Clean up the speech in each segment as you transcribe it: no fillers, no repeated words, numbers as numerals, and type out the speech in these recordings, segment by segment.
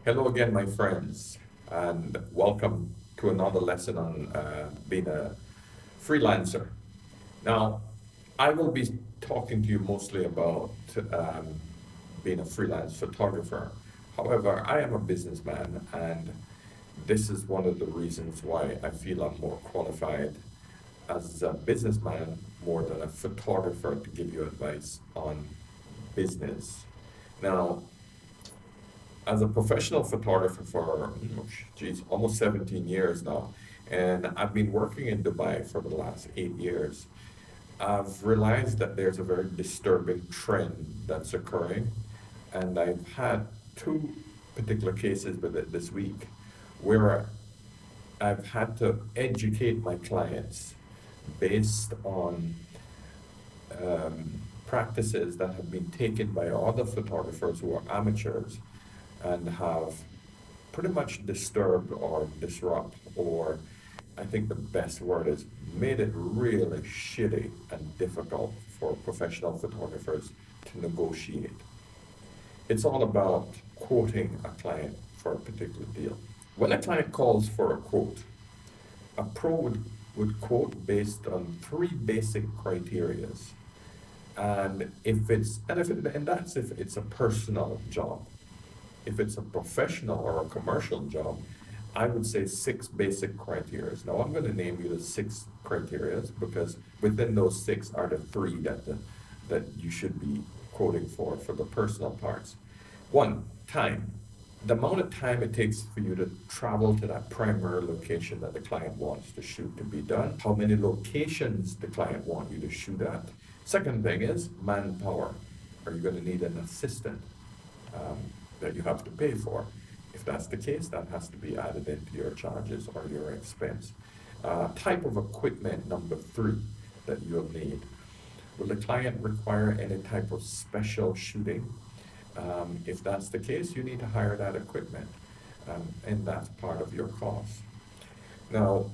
Hello again, my friends, and welcome to another lesson on being a freelancer. Now, I will be talking to you mostly about um, being a freelance photographer. However, I am a businessman, and this is one of the reasons why I feel I'm more qualified as a businessman more than a photographer to give you advice on business. Now, as a professional photographer for, almost 17 years now, and I've been working in Dubai for the last 8 years. I've realized that there's a very disturbing trend that's occurring, and I've had two particular cases with it this week where I've had to educate my clients based on practices that have been taken by other photographers who are amateurs and have pretty much disturbed or disrupt, or I think the best word is made it really shitty and difficult for professional photographers to negotiate. It's all about quoting a client for a particular deal. When a client calls for a quote, a pro would quote based on three basic criterias. And that's if it's a personal job. If it's a professional or a commercial job, I would say six basic criteria. Now, I'm going to name you the six criteria because within those six are the three that you should be quoting for the personal parts. One, time. The amount of time it takes for you to travel to that primary location that the client wants the shoot to be done. How many locations the client want you to shoot at. Second thing is manpower. Are you going to need an assistant? That you have to pay for. If that's the case, that has to be added into your charges or your expense. Type of equipment, number three, that you'll need. Will the client require any type of special shooting? If that's the case, you need to hire that equipment, and that's part of your cost. Now,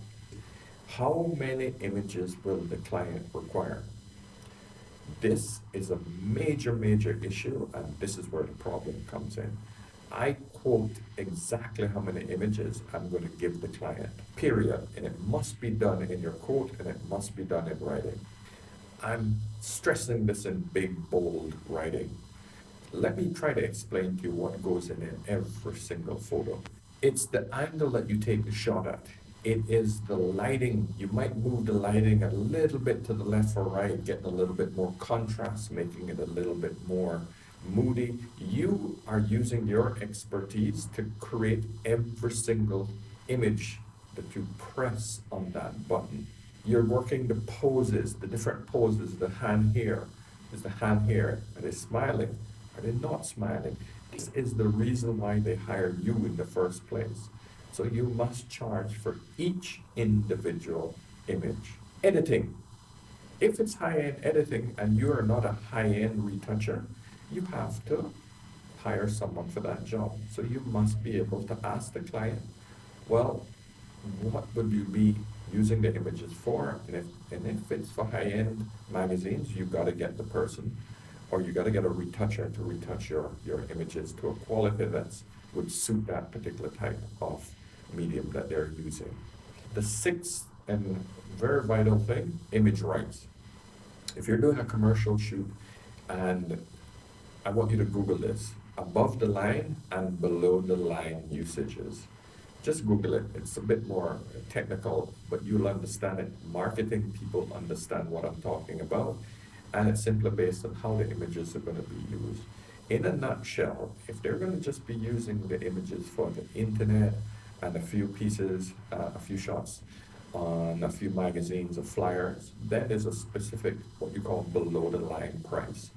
how many images will the client require? This is a major, major issue, and this is where the problem comes in. I quote exactly how many images I'm going to give the client, period. And it must be done in your quote, and it must be done in writing. I'm stressing this in big, bold writing. Let me try to explain to you what goes in every single photo. It's the angle that you take the shot at. It is the lighting. You might move the lighting a little bit to the left or right, getting a little bit more contrast, making it a little bit more moody. You are using your expertise to create every single image that you press on that button. You're working the poses, the different poses, the hand here. Is the hand here? Are they smiling? Are they not smiling? This is the reason why they hired you in the first place. So you must charge for each individual image. Editing. If it's high-end editing and you are not a high-end retoucher, you have to hire someone for that job. So you must be able to ask the client, well, what would you be using the images for? And if it's for high-end magazines, you've got to get the person, or you got to get a retoucher to retouch your images to a quality that would suit that particular type of medium that they're using. The sixth and very vital thing, image rights. If you're doing a commercial shoot, and I want you to Google this, above the line and below the line usages. Just Google it. It's a bit more technical, but you'll understand it. Marketing people understand what I'm talking about, and it's simply based on how the images are going to be used. In a nutshell, if they're going to just be using the images for the internet and a few pieces, a few shots on a few magazines or flyers, that is a specific, what you call below the line price.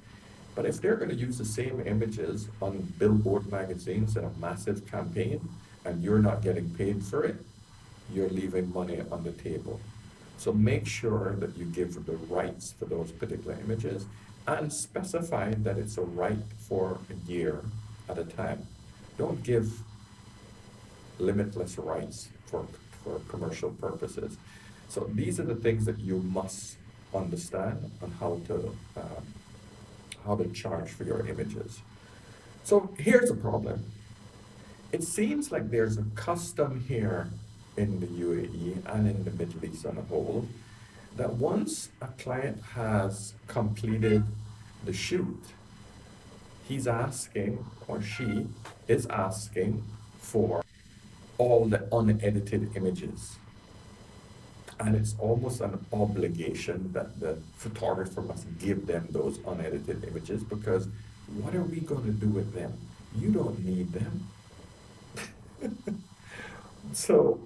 But if they're going to use the same images on billboard magazines in a massive campaign and you're not getting paid for it, you're leaving money on the table. So make sure that you give the rights for those particular images and specify that it's a right for a year at a time. Don't give limitless rights for commercial purposes. So these are the things that you must understand on how to charge for your images. So here's the problem. It seems like there's a custom here in the UAE and in the Middle East on a whole that once a client has completed the shoot, he's asking, or she is asking, for all the unedited images. And it's almost an obligation that the photographer must give them those unedited images, because what are we going to do with them? You don't need them. So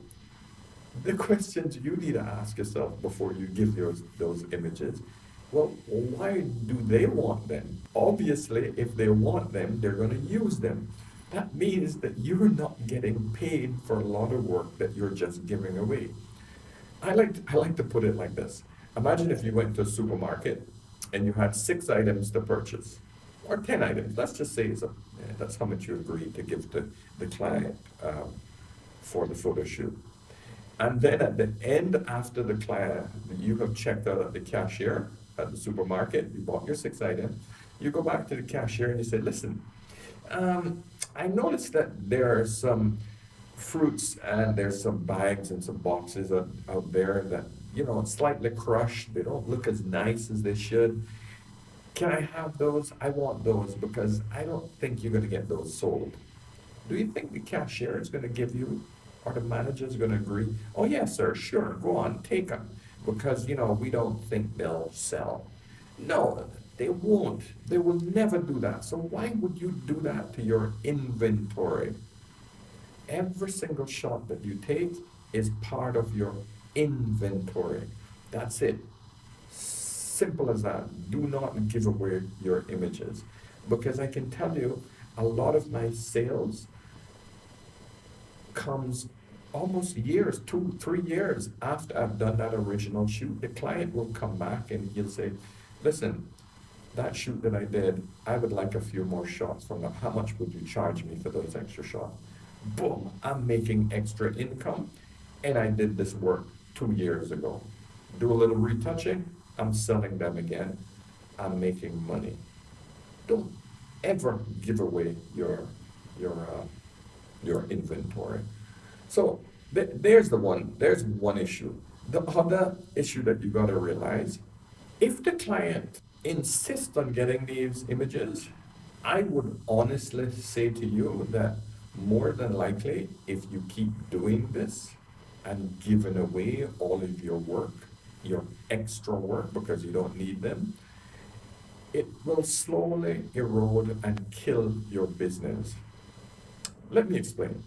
the questions you need to ask yourself before you give those images, well, why do they want them? Obviously, if they want them, they're going to use them. That means that you're not getting paid for a lot of work that you're just giving away. I like to put it like this. Imagine if you went to a supermarket and you had 6 items to purchase, or 10 items. Let's just say that's how much you agreed to give to the client for the photo shoot. And then at the end, after the client, you have checked out at the cashier at the supermarket, you bought your 6 items, you go back to the cashier and you say, listen, I noticed that there are some fruits and there's some bags and some boxes out there that, it's slightly crushed. They don't look as nice as they should. Can I have those? I want those because I don't think you're going to get those sold. Do you think the cashier is going to give you, or the manager is going to agree? Oh, yes, sir, sure, go on, take them. Because, we don't think they'll sell. No, they won't. They will never do that. So why would you do that to your inventory? Every single shot that you take is part of your inventory. That's it. Simple as that. Do not give away your images. Because I can tell you, a lot of my sales comes almost years, 2-3 years after I've done that original shoot. The client will come back and he'll say, listen, that shoot that I did, I would like a few more shots from that. How much would you charge me for those extra shots? Boom, I'm making extra income, and I did this work 2 years ago. Do a little retouching, I'm selling them again, I'm making money. Don't ever give away your inventory. So there's one issue. The other issue that you got to realize, if the client insists on getting these images, I would honestly say to you that more than likely, if you keep doing this and giving away all of your work, your extra work because you don't need them, it will slowly erode and kill your business. Let me explain.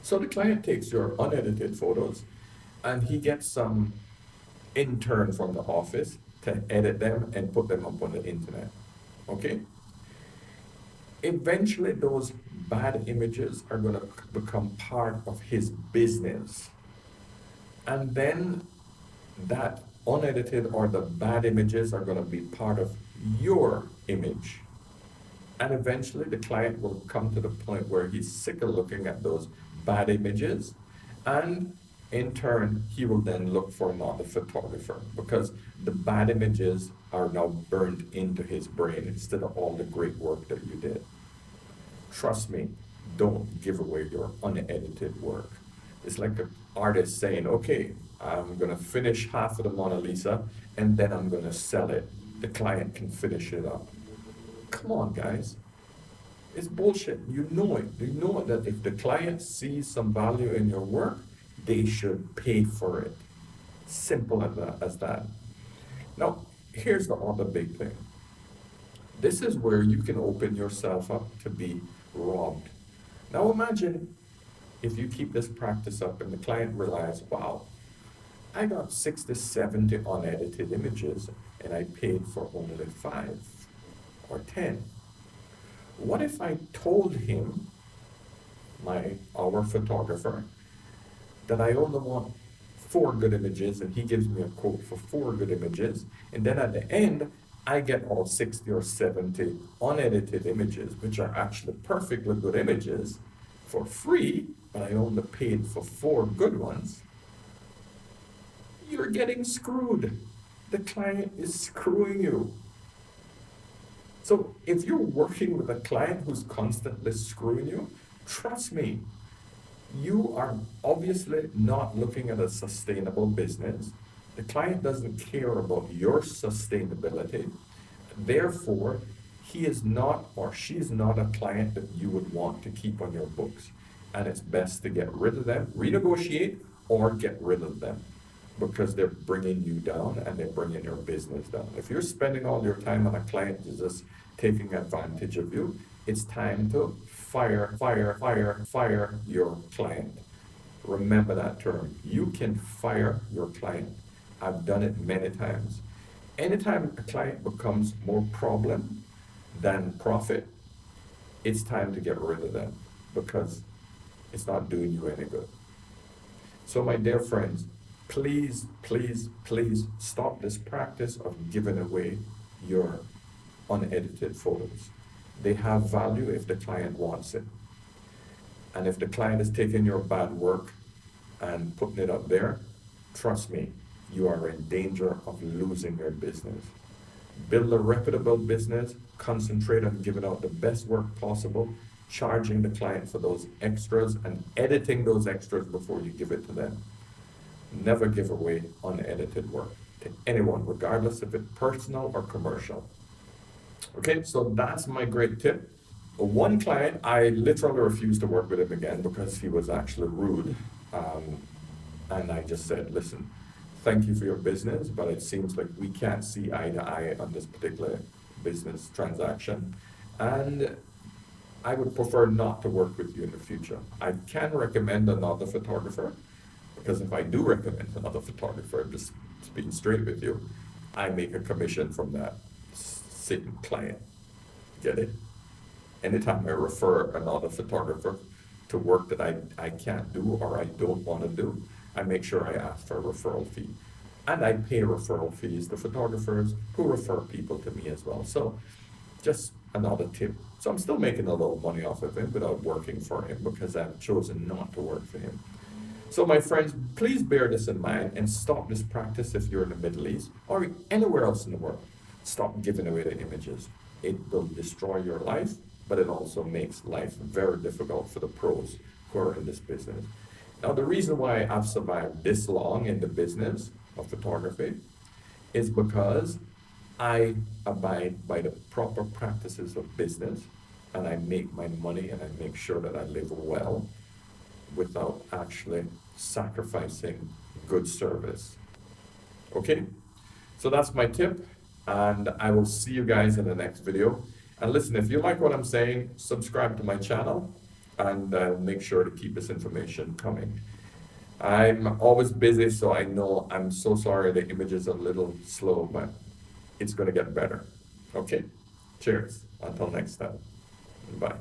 So the client takes your unedited photos and he gets some intern from the office to edit them and put them up on the internet. Okay? Eventually, those bad images are going to become part of his business. And then that unedited or the bad images are going to be part of your image. And eventually, the client will come to the point where he's sick of looking at those bad images. And in turn, he will then look for another photographer because the bad images are now burned into his brain instead of all the great work that you did. Trust me, don't give away your unedited work. It's like an artist saying, okay, I'm going to finish half of the Mona Lisa and then I'm going to sell it. The client can finish it up. Come on, guys. It's bullshit. You know it. You know that if the client sees some value in your work, they should pay for it. Simple as that. Now, here's the other big thing. This is where you can open yourself up to be robbed. Now imagine if you keep this practice up and the client realizes, wow, I got 60, 70 unedited images and I paid for only 5 or 10. What if I told him, our photographer, that I only want 4 good images and he gives me a quote for 4 good images, and then at the end I get all 60 or 70 unedited images, which are actually perfectly good images, for free, but I only paid for 4 good ones. You're getting screwed. The client is screwing you. So if you're working with a client who's constantly screwing you, Trust me, you are obviously not looking at a sustainable business. The client doesn't care about your sustainability. Therefore, he is not or she is not a client that you would want to keep on your books. And it's best to get rid of them, renegotiate, or get rid of them because they're bringing you down and they're bringing your business down. If you're spending all your time on a client who's just taking advantage of you, it's time to fire your client. Remember that term. You can fire your client. I've done it many times. Anytime a client becomes more problem than profit, it's time to get rid of them because it's not doing you any good. So my dear friends, please, please, please stop this practice of giving away your unedited photos. They have value if the client wants it. And if the client is taking your bad work and putting it up there, trust me, you are in danger of losing your business. Build a reputable business, concentrate on giving out the best work possible, charging the client for those extras and editing those extras before you give it to them. Never give away unedited work to anyone, regardless if it's personal or commercial. Okay, so that's my great tip. One client, I literally refused to work with him again because he was actually rude. And I just said, listen, thank you for your business, but it seems like we can't see eye to eye on this particular business transaction. And I would prefer not to work with you in the future. I can recommend another photographer, because if I do recommend another photographer, just being straight with you, I make a commission from that same client. Get it? Anytime I refer another photographer to work that I can't do or I don't want to do, I make sure I ask for a referral fee. And I pay referral fees to photographers who refer people to me as well. So just another tip. So I'm still making a little money off of him without working for him because I've chosen not to work for him. So my friends, please bear this in mind and stop this practice if you're in the Middle East or anywhere else in the world. Stop giving away the images. It will destroy your life, but it also makes life very difficult for the pros who are in this business. Now, the reason why I've survived this long in the business of photography is because I abide by the proper practices of business and I make my money and I make sure that I live well without actually sacrificing good service. Okay? So that's my tip, and I will see you guys in the next video. And listen, if you like what I'm saying, subscribe to my channel and make sure to keep this information coming. I'm always busy, so I know I'm so sorry the image is a little slow, but it's going to get better. Okay? Cheers. Until next time. Bye.